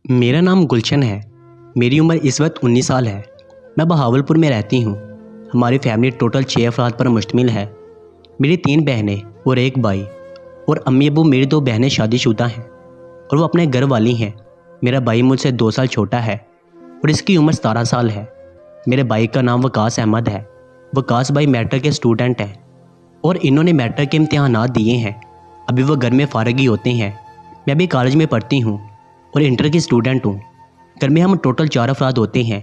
मेरा नाम गुलशन है। मेरी उम्र इस वक्त 19 साल है। मैं बहावलपुर में रहती हूँ। हमारी फैमिली टोटल 6 अफराद पर मुश्तमिल है। मेरी 3 बहनें और 1 भाई, और अम्मी अबू मेरी 2 बहनें शादीशुदा हैं और वो अपने घर वाली हैं। मेरा भाई मुझसे 2 साल छोटा है और इसकी उम्र 17 साल है। मेरे भाई का नाम वकास अहमद है। वकास भाई मैट्रिक के स्टूडेंट हैं और इन्होंने मैट्रिक के इम्तिहानात दिए हैं। अभी वो घर में फ़ारिग ही होते हैं। मैं भी कॉलेज में पढ़ती हूँ और इंटर की स्टूडेंट हूँ। घर में हम टोटल 4 अफराद होते हैं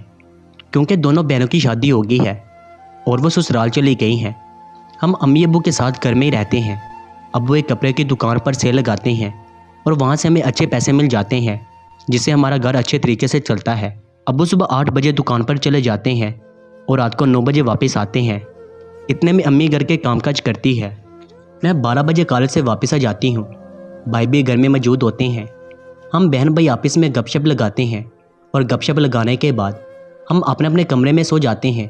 क्योंकि दोनों बहनों की शादी हो गई है और वो ससुराल चली गई हैं। हम अम्मी अब्बू के साथ घर में ही रहते हैं। अब वो एक कपड़े की दुकान पर सेल लगाते हैं और वहाँ से हमें अच्छे पैसे मिल जाते हैं जिससे हमारा घर अच्छे तरीके से चलता है। अब्बू सुबह 8 बजे दुकान पर चले जाते हैं और रात को 9 बजे वापस आते हैं। इतने में अम्मी घर के कामकाज करती है। मैं 12 बजे कॉलेज से वापस आ जाती हूँ। भाई भी घर में मौजूद होते हैं। हम बहन भाई आपस में गपशप लगाते हैं और गपशप लगाने के बाद हम अपने अपने कमरे में सो जाते हैं।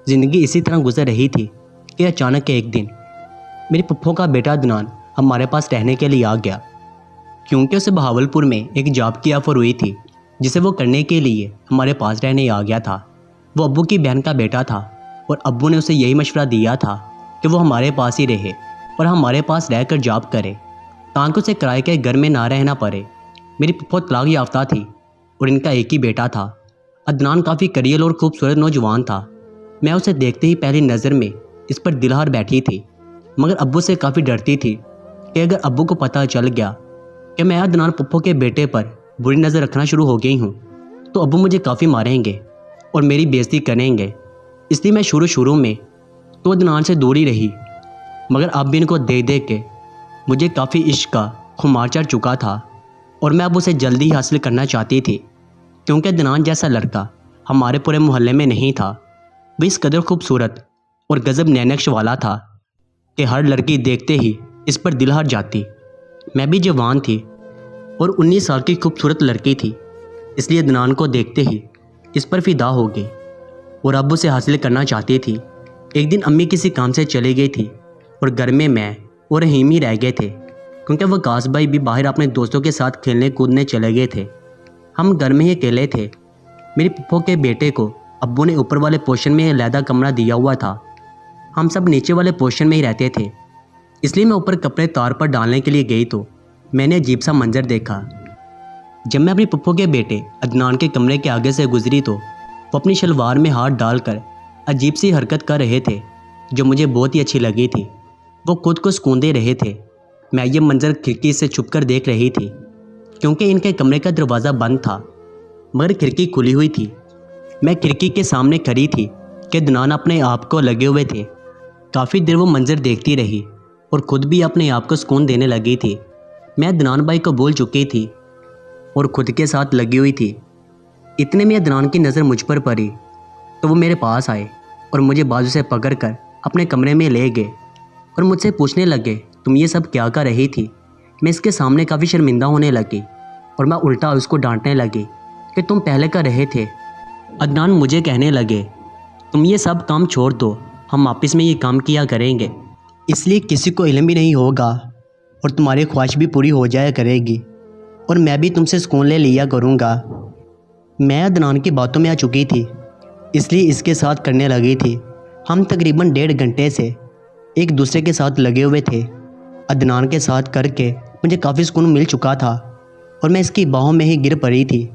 ज़िंदगी इसी तरह गुजर रही थी कि अचानक एक दिन मेरी पप्पो का बेटा अदनान हमारे पास रहने के लिए आ गया क्योंकि उसे बहावलपुर में एक जॉब की ऑफ़र हुई थी जिसे वो करने के लिए हमारे पास रहने आ गया था। वो अब्बू की बहन का बेटा था और अब्बू ने उसे यही मशवरा दिया था कि वो हमारे पास ही रहे और हमारे पास रहकर जॉब करे ताकि उसे किराए के घर में ना रहना पड़े। मेरी पप्पो तलाक याफ्ता थी और इनका एक ही बेटा था। अदनान काफ़ी करियल और खूबसूरत नौजवान था। मैं उसे देखते ही पहली नज़र में इस पर दिलहार बैठी थी, मगर अब्बू से काफ़ी डरती थी कि अगर अब्बू को पता चल गया कि मैं अदनान पप्पो के बेटे पर बुरी नज़र रखना शुरू हो गई हूँ तो अब्बू मुझे काफ़ी मारेंगे और मेरी बेइज्जती करेंगे। इसलिए मैं शुरू में तो अदनान से दूर ही रही, मगर अब भी इनको देख देख के मुझे काफ़ी इश्क का खुमार चढ़ चुका था और मैं अब उसे जल्दी ही हासिल करना चाहती थी क्योंकि अदनान जैसा लड़का हमारे पूरे मोहल्ले में नहीं था। वो इस कदर खूबसूरत और गजब नैनक्श वाला था कि हर लड़की देखते ही इस पर दिल हार जाती। मैं भी जवान थी और 19 साल की खूबसूरत लड़की थी, इसलिए अदनान को देखते ही इस पर फिदा हो गई और अब उसे हासिल करना चाहती थी। एक दिन अम्मी किसी काम से चली गई थी और घर में मैं और रहीम ही रह गए थे क्योंकि वकास भाई भी बाहर अपने दोस्तों के साथ खेलने कूदने चले गए थे। हम घर में ही अकेले थे। मेरी पप्पो के बेटे को अब्बू ने ऊपर वाले पोर्शन में अलहदा कमरा दिया हुआ था। हम सब नीचे वाले पोर्शन में ही रहते थे, इसलिए मैं ऊपर कपड़े तार पर डालने के लिए गई तो मैंने अजीब सा मंजर देखा। जब मैं अपनी पप्पो के बेटे अदनान के कमरे के आगे से गुजरी तो वो अपनी शलवार में हाथ डालकर अजीब सी हरकत कर रहे थे जो मुझे बहुत ही अच्छी लगी थी। वो खुद को सुकून दे रहे थे। मैं ये मंजर खिड़की से छुपकर देख रही थी क्योंकि इनके कमरे का दरवाज़ा बंद था, मगर खिड़की खुली हुई थी। मैं खिड़की के सामने खड़ी थी कि अदनान अपने आप को लगे हुए थे। काफ़ी देर वो मंजर देखती रही और ख़ुद भी अपने आप को सुकून देने लगी थी। मैं अदनान भाई को भूल चुकी थी और ख़ुद के साथ लगी हुई थी। इतने में अदनान की नज़र मुझ पर पड़ी तो वो मेरे पास आए और मुझे बाजू से पकड़कर अपने कमरे में ले गए और मुझसे पूछने लगे, तुम ये सब क्या कर रही थी? मैं इसके सामने काफ़ी शर्मिंदा होने लगी और मैं उल्टा उसको डांटने लगी कि तुम पहले कर रहे थे। अदनान मुझे कहने लगे, तुम ये सब काम छोड़ दो, हम आपस में ये काम किया करेंगे, इसलिए किसी को इल्म भी नहीं होगा और तुम्हारी ख्वाहिश भी पूरी हो जाया करेगी और मैं भी तुमसे सुकून ले लिया करूँगा। मैं अदनान की बातों में आ चुकी थी, इसलिए इसके साथ करने लगी थी। हम तकरीबन 1.5 घंटे से एक दूसरे के साथ लगे हुए थे। अदनान के साथ करके मुझे काफ़ी सुकून मिल चुका था और मैं इसकी बाहों में ही गिर पड़ी थी।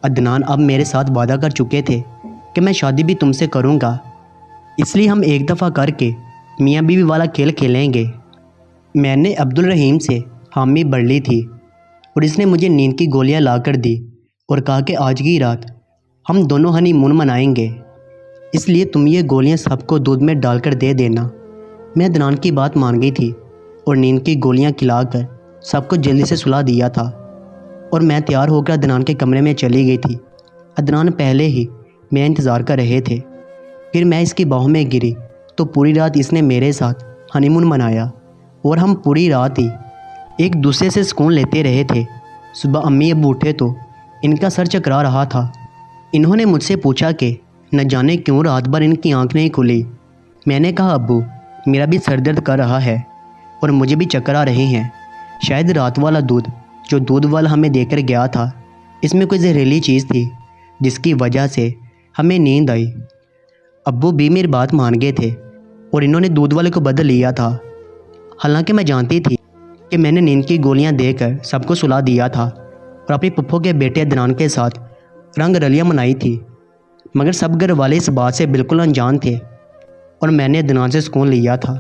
अदनान अब मेरे साथ वादा कर चुके थे कि मैं शादी भी तुमसे करूँगा, इसलिए हम एक दफ़ा करके मियाँ बीवी वाला खेल खेलेंगे। मैंने अब्दुल रहीम से हामी भर ली थी और इसने मुझे नींद की गोलियाँ ला कर दी और कहा कि आज की रात हम दोनों हनीमून मनाएंगे, इसलिए तुम ये गोलियाँ सबको दूध में डालकर दे देना। मैं अदनान की बात मान गई थी और नींद की गोलियां खिलाकर सबको जल्दी से सुला दिया था और मैं तैयार होकर अदनान के कमरे में चली गई थी। अदनान पहले ही मेरा इंतज़ार कर रहे थे। फिर मैं इसकी बाहों में गिरी तो पूरी रात इसने मेरे साथ हनीमून मनाया और हम पूरी रात ही एक दूसरे से सुकून लेते रहे थे। सुबह अम्मी अब्बू उठे तो इनका सर चकरा रहा था। इन्होंने मुझसे पूछा कि न जाने क्यों रात भर इनकी आँख नहीं खुली। मैंने कहा, अब्बू मेरा भी सर दर्द कर रहा है और मुझे भी चक्कर आ रहे हैं। शायद रात वाला दूध जो दूध वाला हमें देकर गया था اس میں کوئی زہریلی چیز تھی جس کی وجہ سے ہمیں نیند آئی۔ ابو بھی میری بات مان گئے تھے اور انہوں نے دودھ والے کو بدل لیا تھا۔ حالانکہ میں جانتی تھی کہ میں نے نیند کی گولیاں دے کر سب کو سلا دیا تھا اور اپنی پھپھو کے بیٹے عدنان کے ساتھ رنگ رلیاں منائی تھی، مگر سب گھر والے اس بات سے بالکل انجان تھے اور میں نے عدنان سے سکون لیا تھا۔